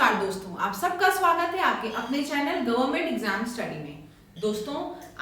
नमस्कार दोस्तों, आप सबका स्वागत है आपके अपने चैनल गवर्नमेंट एग्जाम स्टडी में। दोस्तों,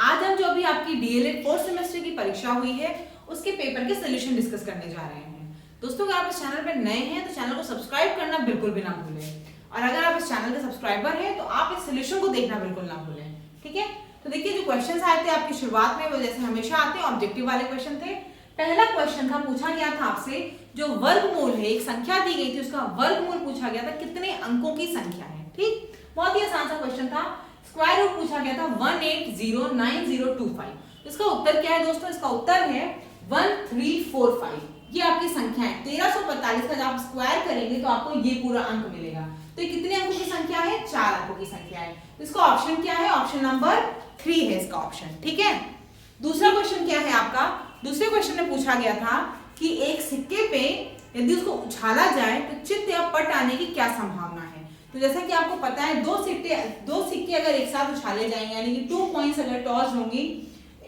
आज हम जो अभी आपकी डीएलएड फोर्थ सेमेस्टर की परीक्षा हुई है उसके पेपर के सोल्यूशन डिस्कस करने जा रहे हैं। दोस्तों, अगर आप इस चैनल पर नए हैं तो चैनल को सब्सक्राइब करना बिल्कुल भी ना भूलें, और अगर आप इस चैनल के सब्सक्राइबर हैं तो आप इस सोल्यूशन को देखना बिल्कुल ना भूलें। ठीक है, तो देखिए जो क्वेश्चन आए थे आपकी शुरुआत में वो जैसे हमेशा आते हैं ऑब्जेक्टिव वाले क्वेश्चन थे। पहला क्वेश्चन था, पूछा गया था आपसे जो वर्गमूल है, एक संख्या दी गई थी उसका वर्गमूल पूछा गया था, कितने अंकों की संख्या है। ठीक, बहुत ही आसान सा क्वेश्चन था। स्क्वायर रूट पूछा गया था 1809025। इसका उत्तर क्या है दोस्तों? इसका उत्तर है 1345। ये आपकी संख्या है। 1345 का जब आप स्क्वायर करेंगे तो आपको ये पूरा अंक मिलेगा। तो ये कितने अंकों की संख्या है? 4 अंकों की संख्या है। तो इसका ऑप्शन क्या है? ऑप्शन नंबर 3 है इसका ऑप्शन। ठीक है, दूसरा क्वेश्चन क्या है आपका? दूसरे क्वेश्चन में पूछा गया था कि एक सिक्के पे यदि उसको उछाला जाए तो चित्त या पट आने की क्या संभावना है। तो जैसा कि आपको पता है दो सिक्के अगर एक साथ उछाले जाएंगे, यानी कि 2 कॉइंस अगर टॉस होंगी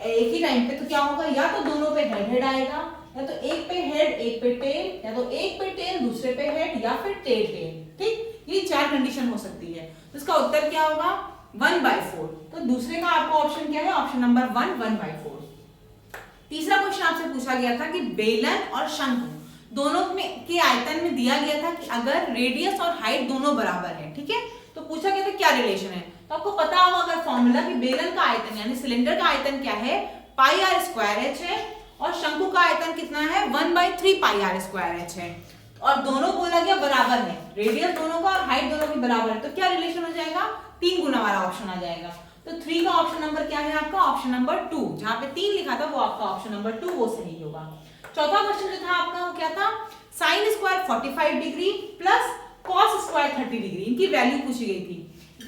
एक ही टाइम पे, तो क्या होगा? या तो दोनों पे हेड हेड आएगा, या तो एक पे हेड एक पे टेल, या तो एक पे टेल दूसरे पे हेड, या फिर टेल टेल। ठीक, ये 4 कंडीशन हो सकती है। तो इसका उत्तर क्या होगा? 1/4। तो दूसरे का आपको ऑप्शन क्या है? Option number 1/4। तीसरा क्वेश्चन आपसे पूछा गया था कि बेलन और शंकु दोनों में के आयतन में दिया गया था कि अगर रेडियस और हाइट दोनों बराबर है, ठीक है, तो पूछा गया था क्या रिलेशन है। तो आपको पता होगा अगर फॉर्मूला कि बेलन का आयतन यानी सिलेंडर का आयतन क्या है? πr² है, और शंकु का आयतन कितना है? 1/3 πr² है, और दोनों बोला गया बराबर है, रेडियस दोनों का और हाइट दोनों की बराबर है। तो क्या रिलेशन हो जाएगा? 3 गुना वाला ऑप्शन आ जाएगा। तो 3 का ऑप्शन नंबर क्या है आपका? Option number 2। जहां पे 3 लिखा था वो आपका ऑप्शन नंबर 2 वो सही होगा। चौथा क्वेश्चन जो था आपका वो क्या था? sin square 45 degree plus cos square 30 degree, इनकी वैल्यू पूछी गई थी।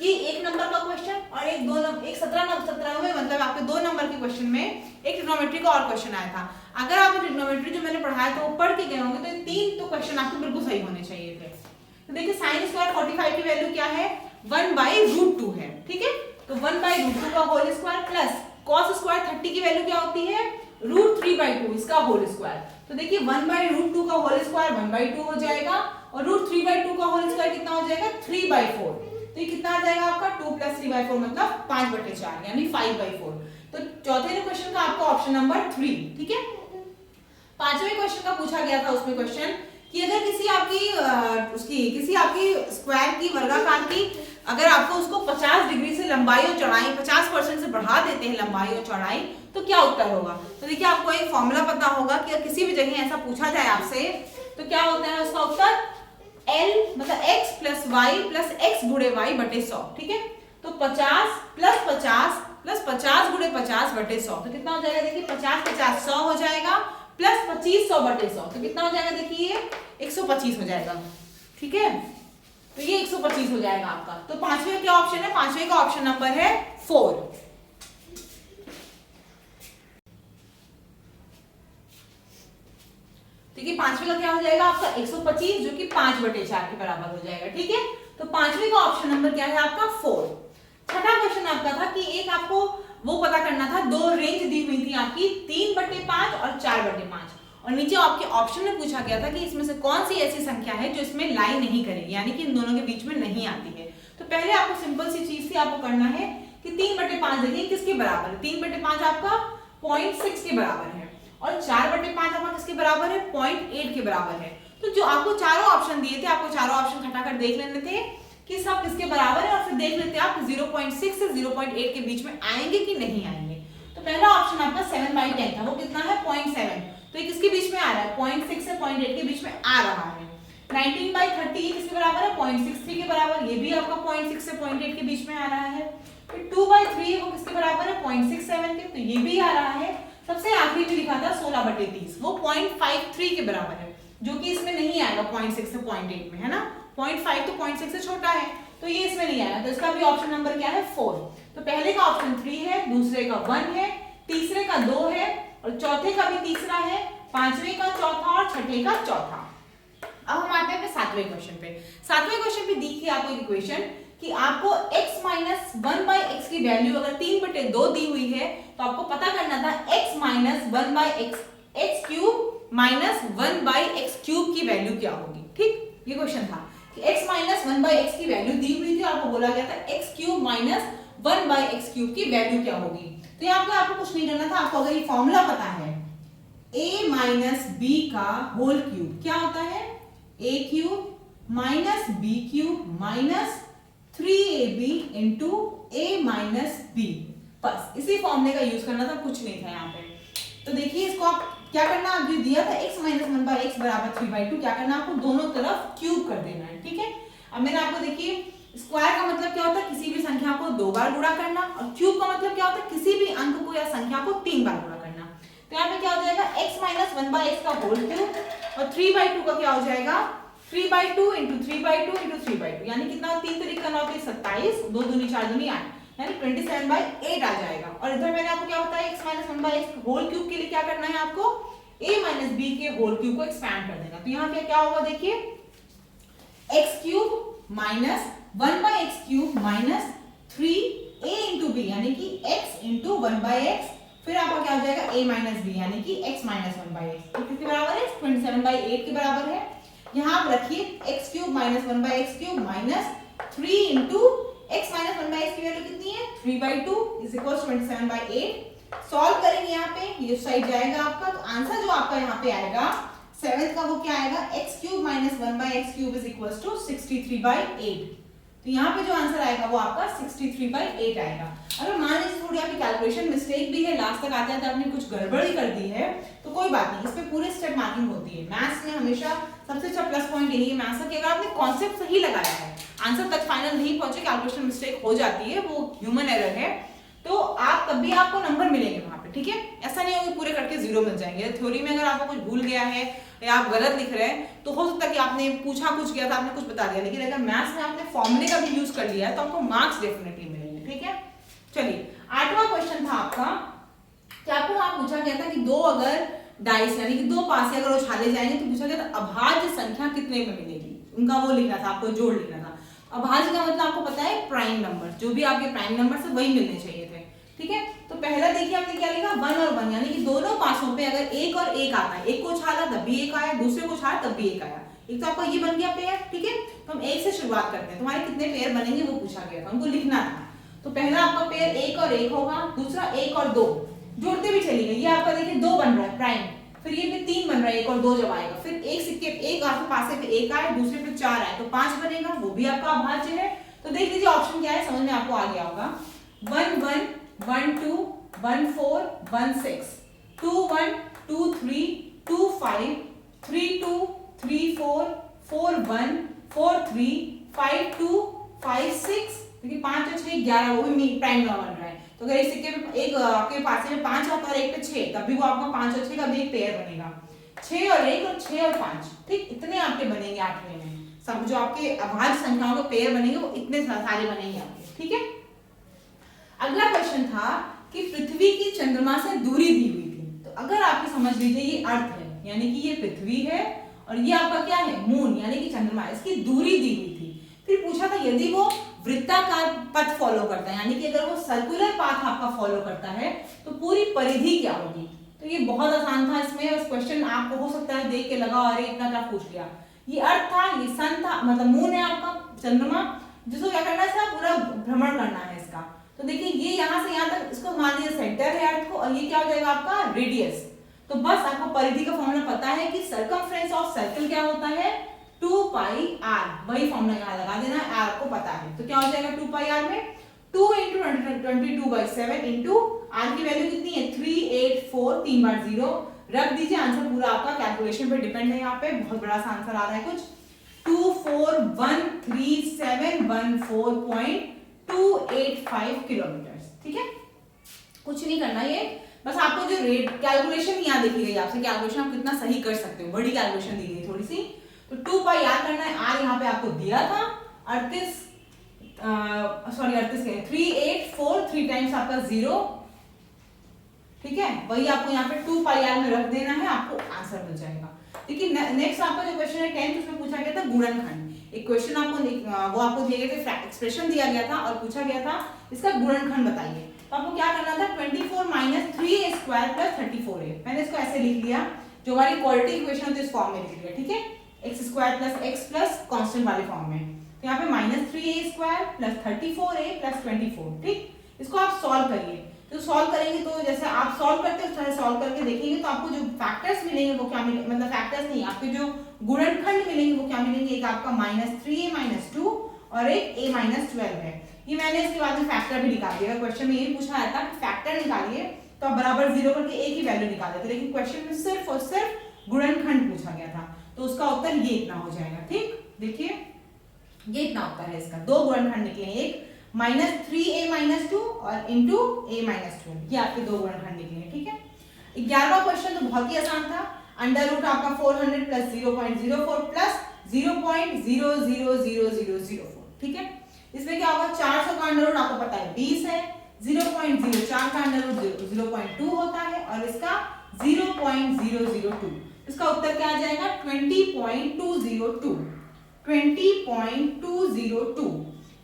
ये 1 नंबर का क्वेश्चन और एक 17 में मतलब आपके 2 नंबर के क्वेश्चन में एक ट्रिग्नोमेट्री का और क्वेश्चन आया था। अगर आप ट्रिग्नोमेट्री जो मैंने पढ़ाया था वो पढ़ के गए होंगे तो ये 3 तो क्वेश्चन आपके बिल्कुल सही होने चाहिए थे। तो देखिए sin स्क्वायर 45 की वैल्यू क्या है? 1/√2 है। ठीक है, तो 1/√2 का whole square plus cos square 30 की वैल्यू क्या होती है? √3/2 इसका होल स्क्वायर। तो देखिए 1/√2 का होल स्क्वायर 1/2 हो जाएगा, और √3/2 का होल स्क्वायर कितना हो जाएगा? 3/4। तो ये कितना आ जाएगा आपका? 2 + 3/4 मतलब 5/4 यानी 5/4। तो चौथे क्वेश्चन का आपका ऑप्शन नंबर 3। ठीक है, पांचवें क्वेश्चन का पूछा गया था उसमें क्वेश्चन कि अगर किसी आपकी स्क्वायर की वर्गाकार की अगर आपको उसको 50 डिग्री से लंबाई और चौड़ाई 50% से बढ़ा देते हैं लंबाई और चौड़ाई, तो क्या उत्तर होगा? तो देखिए आपको एक फॉर्मूला पता होगा कि किसी भी जगह ऐसा पूछा जाए आपसे तो क्या होता है उसका उत्तर? L मतलब x + y + x × y/100। ठीक है, तो 50 + 50 + 50 × 50/100 तो कितना हो जाएगा? देखिए 50 50 100 हो जाएगा, प्लस 25 100/100 तो कितना हो जाएगा? देखिए 125 हो जाएगा। ठीक है, तो ये 125 हो जाएगा आपका। तो पांचवें क्या ऑप्शन है? पांचवें का ऑप्शन नंबर है 4। देखिए पांचवें का क्या हो जाएगा आपका? 125 जो कि 5/4 के बराबर हो जाएगा। ठीक है, तो पांचवें का ऑप्शन नंबर क्या है आपका? 4। छठा क्वेश्चन आपका था कि एक आपको वो पता करना था, 2 रेंज दी हुई थी आपकी 3/5 और 4/5, और नीचे आपके ऑप्शन में पूछा गया था कि इसमें से कौन सी ऐसी संख्या है जो इसमें लाई नहीं करेगी, यानी कि इन दोनों के बीच में नहीं आती है। तो पहले आपको सिंपल सी चीज थी, आपको करना है कि 3/5 देखिए किसके बराबर है? 3/5 आपका 0.6 के बराबर है, और 4/5 आपका किसके बराबर है? 0.8 के बराबर है। तो जो आपको चारों ऑप्शन दिए थे, आपको चारों ऑप्शन हटाकर देख लेने थे कि सब किसके बराबर है, और फिर देख लेते आप 0.6 से 0.8 के बीच में आएंगे कि नहीं आएंगे। तो पहला ऑप्शन आपका 7/10 था, वो कितना है? 0.7। तो ये किसके बीच में आ रहा है? 0.6 से 0.8 के बीच में आ रहा है। 19/30 किसके बराबर है? 0.63 के बराबर, ये भी आपका 0.6 से 0.8 के बीच में आ रहा है। फिर 2/3 वो किसके बराबर है? 0.67 के, तो ये भी आ रहा है। सबसे आखिरी में लिखा था 16/30, वो 0.53 के बराबर है, जो कि इसमें नहीं आएगा 0.6 से 0.8 में, है ना? 0.5 तो 0.6 से छोटा है, तो ये इसमें नहीं आएगा। तो इसका भी ऑप्शन नंबर क्या है? 4। तो पहले का ऑप्शन 3 है, दूसरे का 1 है, तीसरे का 2 है, और चौथे का भी तीसरा है, पांचवें का चौथा और छठे का चौथा। अब हम आते हैं सातवें क्वेश्चन पे। सातवें क्वेश्चन पे दी थी आपको इक्वेशन कि आपको x - 1/x की वैल्यू अगर 3/2 दी हुई है तो आपको पता करना था x - 1/x x³ - 1/x³ की वैल्यू क्या होगी। ठीक, ये क्वेश्चन था x माइनस 1/x की वैल्यू दी हुई थी, आपको बोला गया था x cube minus 1/x cube की वैल्यू क्या होगी। तो यहाँ पे आपको कुछ नहीं करना था, आपको अगर ये फॉर्मूला पता है a माइनस बी का होल क्यूब क्या होता है, a cube minus B cube minus 3ab into a minus B, बस इसी फॉर्मूले का यूज करना था, कुछ नहीं था यहाँ पे। तो देखिए इसको आप क्या करना, आप जो दिया था x माइनस 1/x बराबर 3/2, क्या करना आपको दोनों तरफ क्यूब कर देना है, ठीक है। अब मैंने आपको देखिए स्क्वायर का मतलब क्या होता है, किसी भी संख्या को 2 बार गुणा करना, और क्यूब का मतलब क्या होता है, किसी भी अंक को या संख्या को 3 बार गुणा करना। तो यहाँ पे क्या हो जाएगा x माइनस 1/x का होल क्यूब, और 3/2 का क्या हो जाएगा 3/2 इंटू 3/2 इंटू 3/2, यानी कितना 3 तरीका 9 के 27, 2 दूनी 4 दूनी 8, यानी 27/8 आ जाएगा। और इधर मैंने आपको क्या बताया x minus 1/x whole cube के लिए क्या करना है, आपको a माइनस b के होल क्यूब को एक्सपैंड कर देना। तो यहाँ पे क्या होगा देखिए x cube minus 1/x cube minus 3a into b, यानी कि x इंटू 1/x, फिर आपका क्या हो जाएगा a माइनस b, यानी कि x माइनस 1/x, तो किसके बराबर है 27/8 के बराबर है। यहाँ आप रखिए x cube minus 1/x cube minus 3 into x minus 1/x की वैल्यू कितनी है 3/2 इज इक्वल टू 27/8। सॉल्व करेंगे यहाँ पे, ये साइड जाएगा आपका, तो आंसर जो आपका यहाँ पे आएगा 7th का वो क्या आएगा x cube minus 1/x cube is equal to 63/8। तो यहाँ पे जो आंसर आएगा वो आपका 63/8 आएगा। अगर मान लीजिए थोड़ी आपकी कैलकुलेशन मिस्टेक भी है, लास्ट तक आते आते आपने कुछ गड़बड़ी कर दी है, तो कोई बात नहीं, इस पे पूरे स्टेप मार्किंग होती है। मैथ्स में हमेशा सबसे अच्छा प्लस पॉइंट यही है मैथ्स कि अगर आपने कॉन्सेप्ट सही लगाया है, आंसर तक फाइनल नहीं पहुंचे, कैलकुलेशन मिस्टेक हो जाती है, वो ह्यूमन एरर है, तो आप तब भी आपको नंबर मिलेंगे वहां पे, ठीक है। ऐसा नहीं होगा पूरे करके 0 मिल जाएंगे। थ्योरी में अगर आपको कुछ भूल गया है या आप गलत लिख रहे हैं तो हो सकता है कि आपने पूछा कुछ गया था, आपने कुछ बता दिया, लेकिन अगर मैथ्स में आपने फॉर्मूले का भी यूज कर लिया है तो आपको मार्क्स डेफिनेटली मिलेंगे, ठीक है। चलिए 8वां क्वेश्चन था आपका, क्या आपको वहां पूछा गया था कि दो अगर डाइस यानी कि 2 पासे अगर उछाले जाएंगे तो पूछा गया था अभाज्य संख्या कितने में मिलेगी, उनका वो लिखना था, आपको जोड़ लिखना था। अभाज्य का मतलब आपको पता है प्राइम नंबर, जो भी आपके प्राइम नंबर से वही मिलने चाहिए थे, ठीक है। तो पहला देखिए आपने क्या लिखा 1 और 1, यानी कि दोनों पासों पे अगर 1 और 1 आता है, एक को उछाला तब भी 1 आया, दूसरे को उछाला तब भी 1 आया, एक तो आपका ये बन गया पेयर, ठीक है। तो हम 1 से शुरुआत करते हैं, तुम्हारे कितने पेयर बनेंगे वो पूछा गया था, हमको लिखना था। तो पहला आपका पेयर 1 और 1 होगा, दूसरा 1 और 2, जोड़ते भी चलिए, ये आपका देखिए 2 बन रहा है प्राइम, फिर ये पे 3 बन रहा है, 1 और 2 जब आएगा, फिर एक सिक्के एक आपके पासे पे 1 आए, दूसरे पे 4 आए, तो 5 बनेगा, वो भी आपका अभाज्य है। तो देख लीजिए ऑप्शन क्या है, समझ में आपको आ गया होगा। 1 1 1 2 1 4 1 6 2 1 2 3 2 5 3 2 3 4 4 1 4 3 5 2 5 6, देखिए 5 और 6 11, वो भी प्राइम नंबर बन रहा है। तो अगर इस सिक्के पे एक आपके पास में 5 आता है और एक पे 6, तब भी वो आपका 5 और 6 का भी एक पेयर बनेगा। 6 और 1 और 6 और 5, ठीक, इतने आपके बनेंगे 8वें में। सब जो आपके अभाज्य संख्याओं के पेयर बनेंगे वो इतने सारे बनेंगे आपके, ठीक है। अगला क्वेश्चन था कि पृथ्वी की चंद्रमा से दूरी दी हुई थी। तो अगर आपकी समझ लीजिए ये अर्थ है, यानी कि ये पृथ्वी है और ये आपका क्या है मून, यानी कि चंद्रमा, इसकी दूरी दी हुई थी। फिर पूछा था यदि वो वृत्ताकार पथ फॉलो करता है, यानी कि अगर वो सर्कुलर पाथ आपका फॉलो करता है तो पूरी परिधि क्या होगी। तो ये बहुत आसान था, इसमें इस क्वेश्चन आपको हो सकता है देख के लगा अरे इतना क्या पूछ लिया। ये अर्थ था, ये सन था, मतलब मून है आपका चंद्रमा, जिसको क्या करना है इसका पूरा भ्रमण करना है इसका। तो देखिए ये यहाँ से यहाँ तक इसको मान लीजिए सेंटर है अर्थ को, और ये क्या हो जाएगा आपका रेडियस। तो बस आपको परिधि का फॉर्मूला पता है कि सर्कमफ्रेंस ऑफ सर्कल क्या होता है 2 पाई r, वही फॉर्मूला यहाँ लगा देना है, r को पता है। तो क्या हो जाएगा 2 पाई r में 2 इंटू 22/7 इंटू r की वैल्यू कितनी है 384, 3 बार 0 रख दीजिए, आंसर पूरा आपका कैलकुलेशन पे डिपेंड है। यहाँ पे बहुत बड़ा सा आंसर आ रहा है कुछ 2413714.285 किलोमीटर, ठीक है। कुछ नहीं करना, ये बस आपको जो रेट कैलकुलेशन यहाँ देखी गई आपसे, कैलकुलेशन आप कितना सही कर सकते हो, बड़ी कैलकुलेशन दी गई थोड़ी सी। तो 2 पाई r करना है, r यहाँ पे आपको दिया था 38 3 टाइम्स आपका 0, ठीक है। वही आपको यहाँ पे 2 पाई r में रख देना है, आपको आंसर मिल जाएगा। देखिए नेक्स्ट आपका जो क्वेश्चन है 10th, उसमें पूछा गया था गुणनखंड। एक क्वेश्चन आपको वो आपको दिए गए थे, एक्सप्रेशन दिया गया था और पूछा गया था इसका गुणनखंड बताइए। तो आपको क्या करना था 24 माइनस 3a² प्लस 34a, मैंने इसको ऐसे लिख लिया, जो हमारी क्वालिटी इक्वेशन होती है इस फॉर्म में लिख लिया, ठीक है। X square plus x plus constant वाले फॉर्म में। तो यहाँ पे -3a² प्लस 34a प्लस 24, ठीक। इसको आप सॉल्व करिए। तो सॉल्व करेंगे तो जैसे आप सॉल्व करते हो उस तरह सॉल्व करके देखेंगे तो आपको जो फैक्टर्स मिलेंगे वो क्या मिलेंगे, मतलब फैक्टर्स नहीं, आपके जो गुणनखंड मिलेंगे वो क्या मिलेंगे, एक आपका -3a - 2 और एक a-12 है। ये मैंने इसके बाद में फैक्टर भी निकाल दिया। क्वेश्चन में ये पूछा है था कि फैक्टर निकालिए तो आप बराबर 0 करके एक ही वैल्यू निकाल देते, लेकिन क्वेश्चन में सिर्फ और सिर्फ गुणनखंड पूछा गया था, तो उसका उत्तर ये इतना हो जाएगा, ठीक। देखिए ये इतना उत्तर है इसका, दो गुणनखंड निकले, एक -3a - 2 और इंटू a-12, ये आपके दो गुणनखंड निकले, ठीक है। 11वां क्वेश्चन तो बहुत ही आसान था। अंडर रूट आपका 400 प्लस 0.04 प्लस 0.000004, ठीक है। इसमें क्या होगा, 400 का अंडर रूट आपको पता है 20 है, 0.04 का अंडर रूट 0.2 होता है और इसका 0.002, इसका उत्तर क्या आ जाएगा 20.202, 20.202।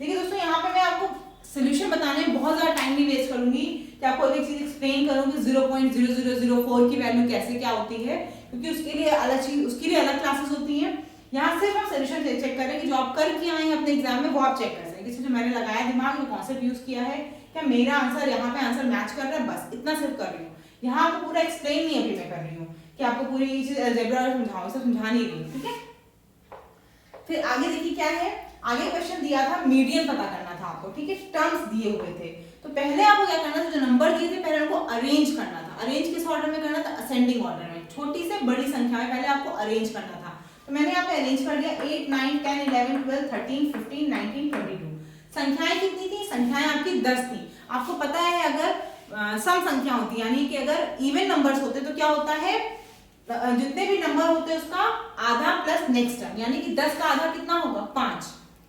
देखिए दोस्तों यहाँ पे मैं आपको सॉल्यूशन बताने में बहुत ज्यादा टाइम नहीं वेस्ट करूंगी कि आपको एक चीज एक्सप्लेन करूंगी 0.0004 की वैल्यू कैसे क्या होती है, क्योंकि उसके लिए अलग चीज, उसके लिए अलग क्लासेस होती हैं। यहाँ सिर्फ हम सॉल्यूशन चेक करें कि जो आप कर के आए हैं अपने एग्जाम में वो आप चेक कर सकें, किसी जो मैंने लगाया दिमाग में कॉन्सेप्ट यूज किया है, क्या मेरा आंसर यहाँ पे आंसर मैच कर रहा है, बस इतना सिर्फ कर रही हूँ। यहाँ आपको पूरा एक्सप्लेन नहीं अभी मैं कर रही हूँ कि आपको पूरी चीज अलजेब्रा समझाऊं, सब समझा नहीं रही, ठीक है। फिर आगे देखिए क्या है, आगे क्वेश्चन दिया था मीडियन पता करना था आपको, ठीक है, टर्म्स दिए हुए थे। तो पहले आपको क्या करना था, जो नंबर दिए थे पहले उनको अरेंज करना था। अरेंज किस ऑर्डर में करना था, असेंडिंग ऑर्डर में, छोटी से बड़ी संख्या में पहले आपको अरेंज करना था। तो मैंने यहाँ पे अरेंज कर दिया 8 9 10 11 12 13 15 19 22। संख्याएं कितनी थी, संख्याएं आपकी 10 थी। आपको पता है अगर सम संख्या होती है, यानी कि अगर इवन नंबर्स होते तो क्या होता है, जितने भी नंबर होते हैं उसका आधा प्लस नेक्स्ट टर्म, यानी कि 10 का आधा कितना होगा 5,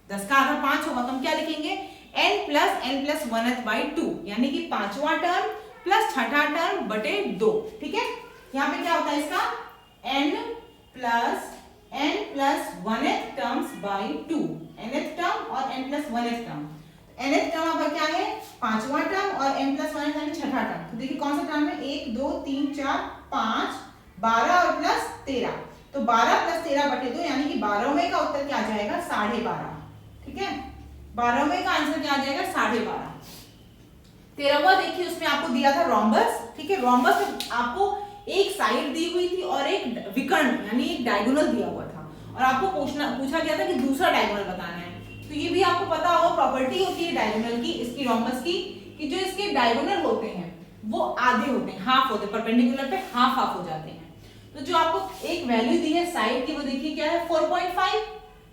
10 का आधा 5 होगा, तो हम क्या लिखेंगे n + 1/2, यानी कि पांचवा टर्म प्लस छठा टर्म बटे 2, ठीक है। यहाँ पे क्या होता है इसका n + 1th terms by 2, nth term और n + 1th term. nth term आपका क्या है पांचवा टर्म और n + 1th यानी छठा टर्म। तो देखिए कौन सा टर्म है, 1 2 3 4 5 12 और प्लस 13, तो 12 + 13 बटे 2, यानी कि 12वें का उत्तर क्या आ जाएगा 12.5, ठीक है। 12वें का आंसर क्या आ जाएगा 12.5। 13वां देखिए उसमें आपको दिया था रोम्बस, ठीक है। रोम्बस में आपको एक साइड दी हुई थी और एक विकर्ण यानी एक डायगोनल दिया हुआ था, और आपको पूछा गया था कि दूसरा डायगोनल बताना है। तो ये भी आपको पता होगा, प्रॉपर्टी होती है डायगोनल की, इसकी रोम्बस की, कि जो इसके डायगोनल होते हैं वो आधे होते हैं, हाफ होते हैं, परपेंडिकुलर पे हाफ हाफ हो जाते हैं। तो जो आपको एक वैल्यू दी है साइड की वो देखिए क्या है 4.5,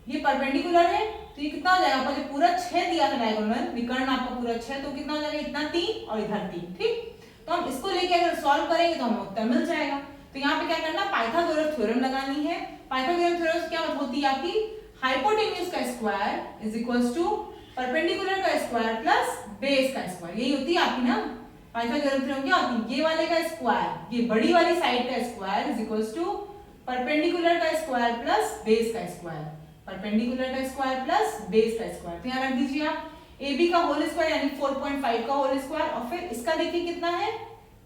ये परपेंडिकुलर है, तो ये कितना हो जाएगा, आपको जो पूरा 6 दिया था डायगोनल, विकर्ण आपका पूरा 6, तो कितना हो जाएगा इतना 3 और इधर 3, ठीक। तो हम इसको लेके अगर सॉल्व करेंगे तो हमें उत्तर मिल जाएगा। तो यहाँ पे क्या करना, पाइथागोरस थ्योरम लगानी है। पाइथागोरस थ्योरम क्या होती है आपकी, हाइपोटेन्यूज का square is equals to perpendicular का स्क्वायर प्लस बेस का स्क्वायर, यही होती है आपकी ना पाइथागोरस थ्योरम। क्या होती है, ये वाले का स्क्वायर, ये बड़ी वाली साइड का square is equals to perpendicular का स्क्वायर प्लस बेस का स्क्वायर, परपेंडिकुलर का स्क्वायर प्लस बेस का स्क्वायर। तो यहाँ रख दीजिए आप AB का होल स्क्वायर यानी 4.5 का होल स्क्वायर, और फिर इसका देखिए कितना है,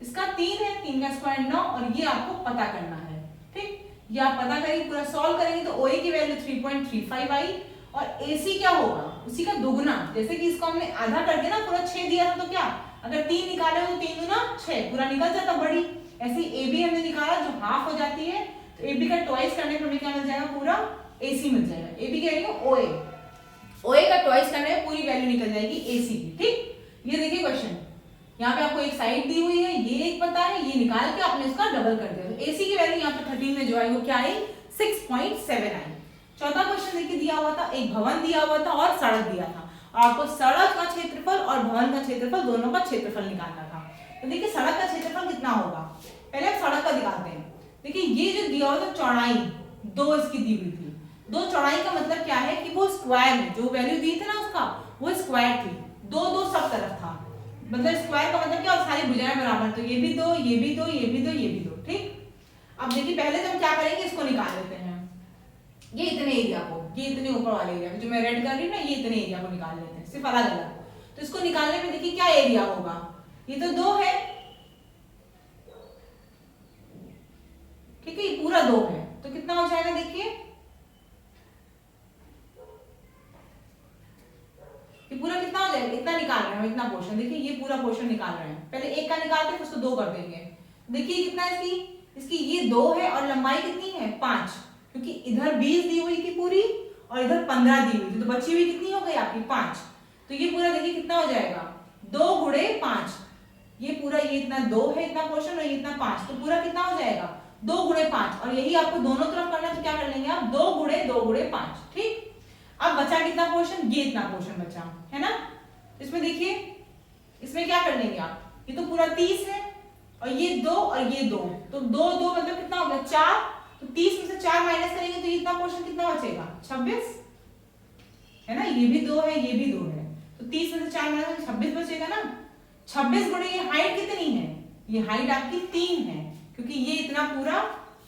इसका 3 है, 3 का स्क्वायर 9, और ये आपको पता करना है, ठीक। ये आप पता करेंगे, पूरा सॉल्व करेंगे तो OA की वैल्यू 3.35 आई, और AC क्या होगा उसी का दोगुना, जैसे कि इसको हमने आधा कर दिया ना, पूरा 6 दिया था, तो क्या अगर 3 निकाले हो तो 3 दूना 6 पूरा निकल जाता बड़ी। ऐसे AB हमने निकाला जो हाफ हो जाती है, तो AB का ट्वाइस करने पर हमें क्या मिल जाएगा, पूरा AC मिल जाएगा। AB कह रही हूँ OA का ट्वाइस करने में पूरी वैल्यू निकल जाएगी AC की, ठीक। ये देखिए क्वेश्चन, यहाँ पे आपको एक साइड दी हुई है, ये एक पता है, ये निकाल के आपने इसका डबल कर दिया, तो AC की वैल्यू यहाँ पे 13 में जो आई वो क्या आई 6.7 आई। चौथा क्वेश्चन देखिए दिया हुआ था, एक भवन दिया हुआ था और सड़क दिया था, और आपको सड़क का क्षेत्रफल और भवन का क्षेत्रफल दोनों का क्षेत्रफल निकालना था। तो देखिए सड़क का क्षेत्रफल कितना होगा, पहले हम सड़क का निकालते हैं। देखिए ये जो दिया हुआ था चौड़ाई 2 इसकी दी हुई थी, 2 चौड़ाई का मतलब क्या है कि वो स्क्वायर में जो वैल्यू दी थी ना उसका वो स्क्वायर थी, 2 सब तरफ था, मतलब स्क्वायर का मतलब क्या, सारी भुजाएं बराबर, तो ये भी 2 ये भी 2 ये भी 2 ये भी 2, ठीक। अब देखिए पहले तो हम क्या करेंगे, इसको निकाल लेते हैं, ये इतने एरिया को, ये इतने ऊपर वाले एरिया को जो मैं रेड कर रही हूँ ना, ये इतने एरिया को निकाल लेते हैं सिर्फ अलग अलग। तो इसको निकालने में देखिए क्या एरिया होगा, ये तो 2 है, ठीक है, ये पूरा 2 है, तो कितना हो जाएगा देखिए इतना निकाल रहे हैं, इतना पोर्शन, देखिए ये पूरा पोर्शन निकाल रहे हैं। पहले एक का निकालते हैं फिर उसको 2 कर देंगे। देखिए कितना है इसकी ये 2 है और लंबाई कितनी है 5, क्योंकि इधर 20 दी हुई थी पूरी और इधर 15 दी हुई थी, तो बची हुई कितनी हो गई आपकी 5। तो ये पूरा देखिए कितना हो जाएगा 2 गुणे 5, ये पूरा ये इतना 2 है इतना पोर्शन और ये इतना 5, तो पूरा कितना हो जाएगा 2 गुणे 5। और यही आपको दोनों तरफ करना है तो क्या कर लेंगे आप 2 गुणे 5। ठीक, अब बचा कितना पोर्शन, ये इतना पोर्शन बचा है ना। इसमें देखिए इसमें क्या कर लेंगे आप, ये तो पूरा 30 है और ये 2 और ये 2, तो 2 2 मतलब कितना हो गया 4, तो 30 में से 4 माइनस करेंगे तो ये इतना पोर्शन कितना बचेगा 26 है ना। ये भी 2 है ये भी 2 है, तो 30 में से 4 माइनस करेंगे 26 बचेगा ना। 26 गुणे ये हाइट कितनी है, ये हाइट आपकी 3 है, क्योंकि ये इतना पूरा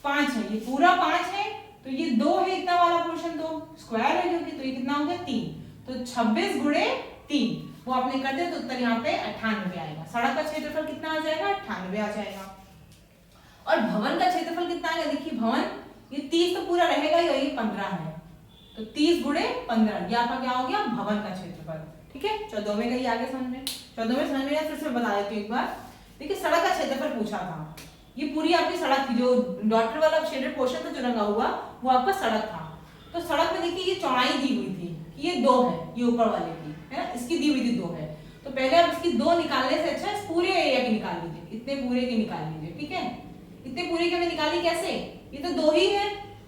5 है, ये पूरा 5 है, तो ये 2 है इतना वाला पोर्शन, तो स्क्वायर है क्योंकि, तो ये कितना हो गया 3, तो 26 गुणे 3 वो आपने कर दिया तो उत्तर यहाँ पे 98 आएगा। सड़क का क्षेत्रफल कितना आ जाएगा 98 आ जाएगा। और भवन का क्षेत्रफल कितना आएगा, देखिए भवन ये 30 तो पूरा रहेगा ही और ये 15 है, तो 30 गुणे 15 ये आपका क्या हो गया भवन का क्षेत्रफल। ठीक है, 14 में गई आगे समझ में, 14 में समझ में फिर से बता देती हूँ एक बार। देखिए सड़क का क्षेत्रफल पूछा था, ये पूरी आपकी सड़क थी, जो डॉटर वाला शेडेड पोर्शन था जो रंगा हुआ वो आपका सड़क था। तो सड़क में देखिए ये चौड़ाई दी हुई थी कि ये 2 है, ये ऊपर वाले की है ना, इसकी दी हुई थी 2 है, तो पहले आप इसकी 2 निकालने से अच्छा इस पूरे एरिया की निकाल लीजिए, इतने पूरे की निकाल लीजिए। ठीक है, इतने पूरे की हमें निकाली कैसे, ये तो 2 ही है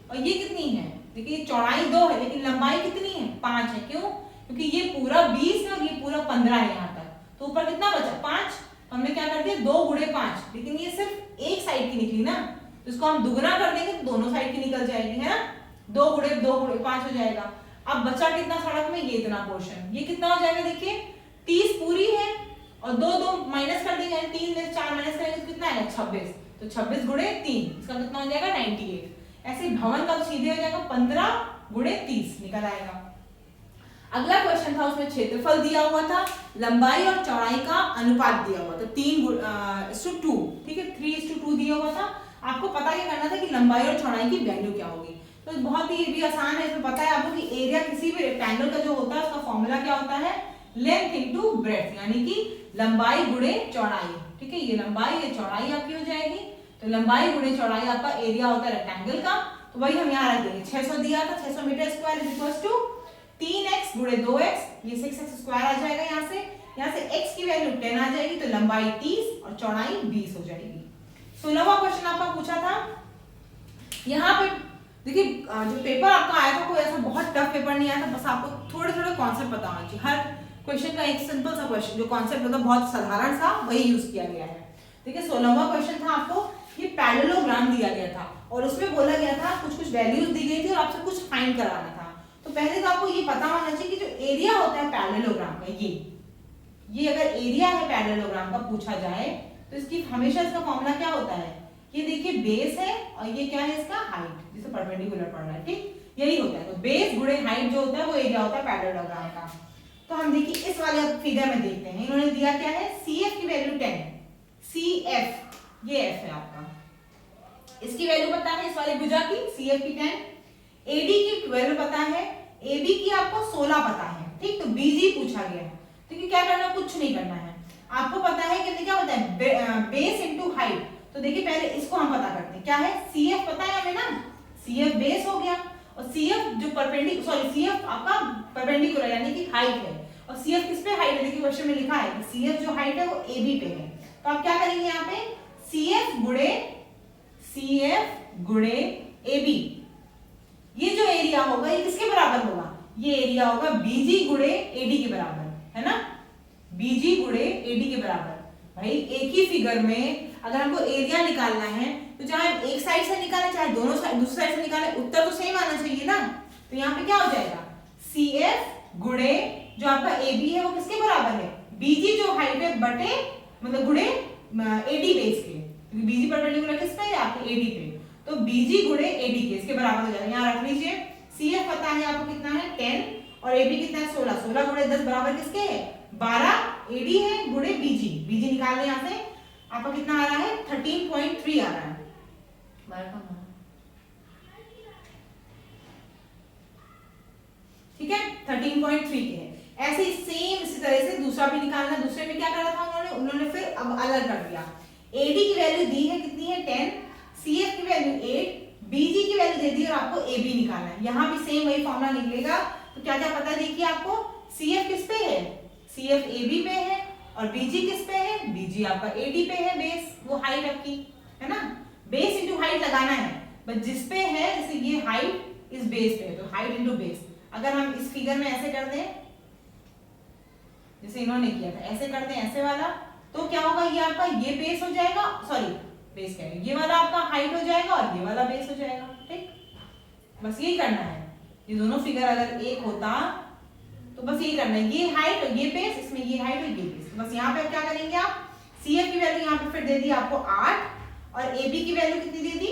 और ये कितनी है, देखिए चौड़ाई 2 है लेकिन लंबाई कितनी है 5 है, क्यों, क्योंकि ये पूरा 20 है और ये पूरा 15 है यहाँ तक, तो ऊपर कितना बचा 5, तो हमने क्या कर दिया 2 गुणे 5, लेकिन ये सिर्फ एक साइड की निकली ना, तो इसको हम दुगना कर देंगे तो दोनों साइड की निकल जाएगी है ना, 2 गुणे 5 हो जाएगा। अब बचा कितना सड़क में, ये इतना पोर्शन, ये कितना हो जाएगा देखिए 30 पूरी है और 2 माइनस कर देंगे, 3 में 4 माइनस करेंगे तो कितना आएगा 26, तो 26 गुणे 3 इसका कितना हो जाएगा 98। ऐसे भवन का सीधे हो जाएगा 15 गुणे 30 निकल आएगा। अगला क्वेश्चन था उसमें क्षेत्रफल दिया हुआ था, लंबाई और चौड़ाई का अनुपात दिया हुआ था 3:2, ठीक है 3:2 दिया हुआ था। आपको पता क्या करना था कि लंबाई और चौड़ाई की वैल्यू क्या होगी, तो बहुत ही भी आसान है, इसमें पता है आपको कि एरिया किसी भी रेक्टेंगल का जो होता है उसका फॉर्मूला क्या होता है लेंथ इनटू ब्रेड्थ, यानी कि लंबाई गुणे चौड़ाई। ठीक है, ये लंबाई ये चौड़ाई आपकी हो जाएगी, तो लंबाई गुणे चौड़ाई आपका एरिया होता है रेक्टेंगल का, तो वही हम यहाँ रख देंगे 600 दिया था, 600 metre square is equals to 3x गुणे 2x, ये 6x स्क्वायर आ जाएगा, यहाँ से x की वैल्यू 10 आ जाएगी, तो लंबाई 30 और चौड़ाई 20 हो जाएगी। 16वां क्वेश्चन आपका पूछा था, यहाँ पे देखिए जो पेपर आपका आया था कोई ऐसा बहुत टफ पेपर नहीं आया था, बस आपको थोड़े थोड़े कॉन्सेप्ट पता होना चाहिए। हर क्वेश्चन का एक सिंपल सा क्वेश्चन जो कॉन्सेप्ट होता है बहुत साधारण सा वही यूज किया गया है। देखिए 16वां क्वेश्चन था, आपको ये पैरेललोग्राम दिया गया था और उसमें बोला गया था कुछ वैल्यूज दी गई थी और आपसे कुछ फाइंड कराना था। तो पहले तो आपको ये पता होना चाहिए कि जो एरिया होता है पैरेललोग्राम का, ये अगर एरिया है पैरेललोग्राम का पूछा जाए तो इसकी हमेशा इसका फॉर्मूला क्या होता है, ये देखिए बेस है और ये क्या है इसका हाइट, जिसे परपेंडिकुलर पढ़ना है, ठीक यही होता है। तो बेस गुणे हाइट जो होता है वो एरिया होता है पैरेललोग्राम का। तो हम देखिए इस वाले फिगर में देखते हैं, इन्होंने दिया क्या है CF की वैल्यू 10, CF ये F है आपका, इसकी वैल्यू पता है इस वाले भुजा की CF की 10, AD की 12 पता है, AB की आपको 16 पता है, ठीक। तो BG पूछा गया है, तो क्या करना, कुछ नहीं करना है, आपको पता है कि क्या होता है बेस इनटू हाइट। तो देखिए पहले इसको हम पता करते हैं, क्या है CF पता है हमें ना, CF बेस हो गया और CF जो CF आपका परपेंडिकुलर यानी कि हाइट है, और CF किस पे हाइट है, देखिए क्वेश्चन में लिखा है कि CF जो हाइट है वो AB पे है। तो आप क्या करेंगे यहाँ पे CF गुणे AB, ये जो एरिया होगा ये किसके बराबर होगा, ये एरिया होगा BG गुणे AD के बराबर, है ना, BG गुणे AD के बराबर। भाई एक ही फिगर में अगर हमको एरिया निकालना है तो चाहे एक साइड से निकालें चाहे दोनों साइड दूसरी साइड से निकालें, उत्तर तो सेम आना चाहिए ना। तो यहाँ पे क्या हो जाएगा CF गुणे जो आपका AB है वो किसके बराबर है, BG जो हाइट है बटे मतलब गुणे AD बेस के, क्योंकि BG परपेंडिकुलर किस पे है आपके AD पे, तो BG गुणे AD के इसके बराबर हो जाएगा। यहाँ रख लीजिए CF पता है आपको कितना है 10 और AB कितना है 16, 16 गुणे 10 बराबर किसके है 12, AD है गुणे BG निकाल लें यहाँ से, आपका कितना आ रहा है 13.3 आ रहा है, ठीक है 13.3 के है। ऐसे ही सेम इसी तरह से दूसरा भी निकालना। दूसरे में क्या करा था उन्होंने फिर अब अलग कर दिया। AD की वैल्यू दी है कितनी है 10, CF की वैल्यू 8, BG की वैल्यू दे दी और आपको AB निकालना है। यहाँ भी सेम वही फॉर्मूला निकलेगा। तो क्या क्या पता है देखिए आपको, CF किस पे है, CF AB पे है, और BG किस पे है, BG आपका AD पे है, बेस वो हाइट आपकी है ना, बेस इंटू हाइट लगाना है। बट जिस पे है जैसे ये हाइट इस बेस पे है तो हाइट इंटू बेस। अगर हम इस फिगर में ऐसे कर दें जैसे इन्होंने किया था, ऐसे कर दें ऐसे वाला, तो क्या होगा, ये आपका ये बेस हो जाएगा, सॉरी बेस क्या है, ये वाला आपका हाइट हो जाएगा और ये वाला बेस हो जाएगा। ठीक, बस यही करना है। ये दोनों फिगर अगर एक होता तो बस यही करना है, ये हाइट और ये बेस, इसमें ये हाइट और ये बेस। बस यहाँ पे क्या करेंगे आप, CF की वैल्यू यहाँ पे फिर दे दी आपको 8 और AB की वैल्यू कितनी दे दी,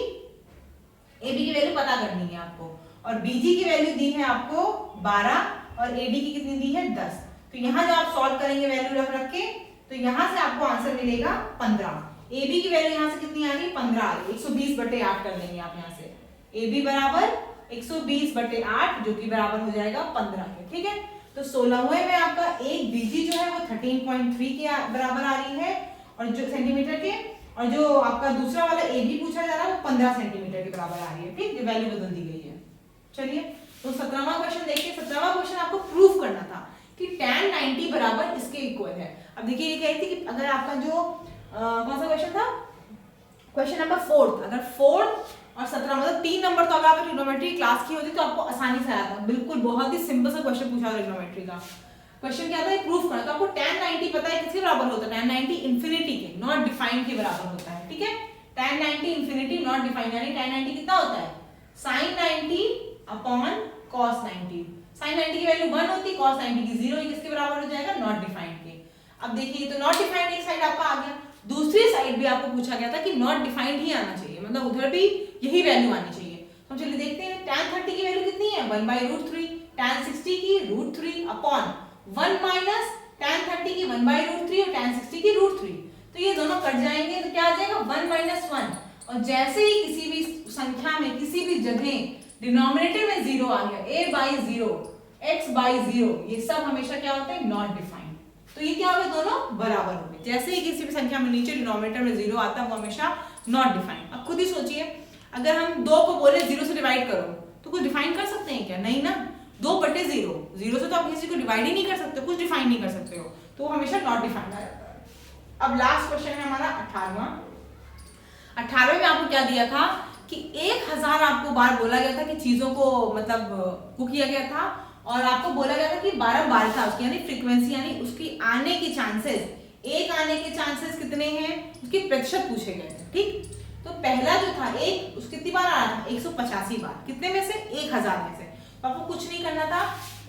AB की वैल्यू पता करनी है आपको, और BG की वैल्यू दी है आपको 12 और AD की कितनी दी है 10। तो यहाँ जब आप सॉल्व करेंगे वैल्यू रख के तो यहाँ से आपको आंसर मिलेगा 15। AB की वैल्यू यहाँ से कितनी आ रही है 15 आ रही है, 120/8 कर देंगे आप यहाँ से, AB बराबर 120/8 जो कि बराबर हो जाएगा 15 के। ठीक है, तो 16वें में आपका एक BG जो है वो 13.3 के बराबर आ रही है और जो सेंटीमीटर के, और जो आपका दूसरा वाला AB पूछा जा रहा है वो 15 सेंटीमीटर के बराबर आ रही है। ठीक, ये वैल्यू बदल दी गई है। चलिए तो 17वां क्वेश्चन देखिए। 17वां क्वेश्चन आपको प्रूफ करना था कि tan 90 बराबर इसके इक्वल है। अब देखिए ये कह रही थी कि अगर आपका जो कौन सा क्वेश्चन था, क्वेश्चन नंबर 4, अगर 4 और 17 मतलब 3 नंबर तो अगर आप ट्रिग्नोमेट्री क्लास की होती तो आपको आसानी से आया था। बिल्कुल बहुत ही सिंपल सा क्वेश्चन पूछा था ट्रिग्नोमेट्री का। क्वेश्चन क्या था, ये प्रूफ करना। तो आपको tan 90 पता है किसके बराबर होता है, tan 90 इंफिनिटी के, नॉट डिफाइंड के बराबर होता है। ठीक है, tan 90 इंफिनिटी नॉट डिफाइंड, यानी tan 90 कितना होता है, sin 90 अपॉन cos 90। sin 90 की वैल्यू 1 होती है, cos 90 की 0, ये किसके बराबर हो जाएगा, नॉट डिफाइंड के। अब देखिए तो नॉट डिफाइंड एक साइड आपका आ गया, दूसरी साइड भी आपको पूछा गया था कि नॉट डिफाइंड ही आना चाहिए, मतलब उधर भी यही वैल्यू आनी चाहिए। तो चलिए देखते हैं tan 30 की वैल्यू कितनी है 1/√3, tan 60 की √3 अपॉन 1 माइनस tan 30 की 1/√3 और tan 60 की √3। तो ये दोनों कट जाएंगे तो क्या आ जाएगा 1 - 1, और जैसे ही किसी भी संख्या में किसी भी जगह डिनोमिनेटर में 0 आ गया, a/0 x/0, ये सब हमेशा क्या होते हैं, नॉट डिफाइंड। तो ये क्या हो गए, दोनों बराबर हो गए। जैसे ही किसी भी संख्या में नीचे डिनोमिनेटर में 0 आता है वो हमेशा नॉट डिफाइंड। अब खुद ही सोचिए, अगर हम 2 को बोले 0 से डिवाइड करो तो कुछ डिफाइन कर सकते हैं क्या, नहीं ना, 2/0, 0 से तो आप किसी को डिवाइड ही नहीं कर सकते, कुछ डिफाइन नहीं कर सकते हो, तो वो हमेशा नॉट डिफाइंड आ जाता है। अब लास्ट क्वेश्चन है हमारा 18वां। 18वें में आपको क्या दिया था कि 1000 आपको बार बोला गया था कि चीजों को मतलब को किया गया था, और आपको बोला गया था कि 12 बार था उसकी, यानी फ्रीक्वेंसी, यानी उसकी आने की चांसेस, एक आने के चांसेस कितने हैं, उसके प्रतिशत पूछे गए थे। ठीक, तो पहला जो था एक, उस कितनी बार आ रहा था 185 बार, कितने में से 1000 में से। तो आपको कुछ नहीं करना था,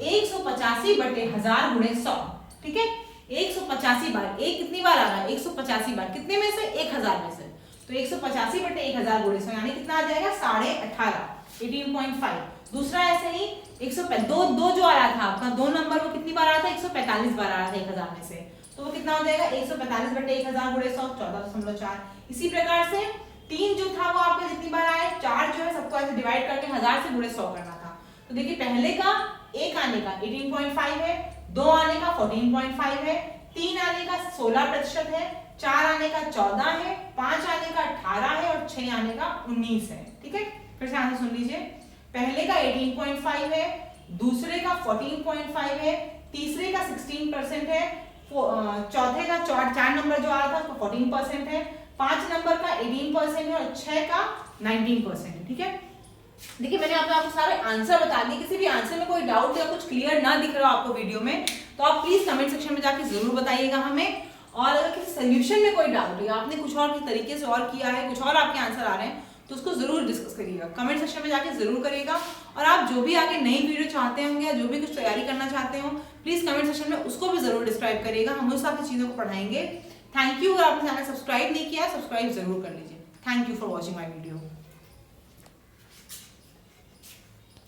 185/1000 × 100। ठीक है, 185 बार, एक कितनी बार आ रहा है 185 बार, कितने में से 1000 में से, तो 185/1000 × 100 यानी कितना आ जाएगा 18.5, 18.5। दूसरा ऐसे ही 102 जो आ रहा था आपका 2 नंबर, वो कितनी बार आ रहा था 145 बार आ रहा था 1000 में से, तो वो कितना हो जाएगा 145/1000 × 100, 14.4। इसी प्रकार से 3 जो था वो आपका जितनी बार आया, 4 जो है सबको ऐसे डिवाइड करके 1000 से × 100 करना था। तो देखिए पहले का 1 आने का 18.5 है, 2 आने का 14.5 है, 3 आने का 16% है, 4 आने का 14 है, 5 आने का 18 है और 6 आने का 19 है। ठीक है, फिर से आंसर सुन लीजिए, पहले का 18.5 है, दूसरे का 14.5 है, तीसरे का 16% है, चौथे का 4 नंबर जो आ रहा था उसका 14% है, 5 नंबर का 18% है और 6 का 19% है। ठीक है, देखिए मैंने आपको सारे आंसर बता दिए। किसी भी आंसर में कोई डाउट या कुछ क्लियर ना दिख रहा हो आपको वीडियो में तो आप प्लीज कमेंट सेक्शन में जाके जरूर बताइएगा हमें, और अगर किसी सोल्यूशन में कोई डाउट है, आपने कुछ और किस तरीके से और किया है, कुछ और आपके आंसर आ रहे हैं, तो उसको जरूर डिस्कस करिएगा, कमेंट सेक्शन में जाके जरूर करिएगा। और आप जो भी आगे नई वीडियो चाहते होंगे या जो भी कुछ तैयारी करना चाहते हो प्लीज कमेंट सेक्शन में उसको भी जरूर डिस्क्राइब करिएगा, हम उस हिसाब से चीजों को पढ़ाएंगे। Thank you. अगर आपने चैनल सब्सक्राइब नहीं किया सब्सक्राइब जरूर कर लीजिए। Thank you for watching my video.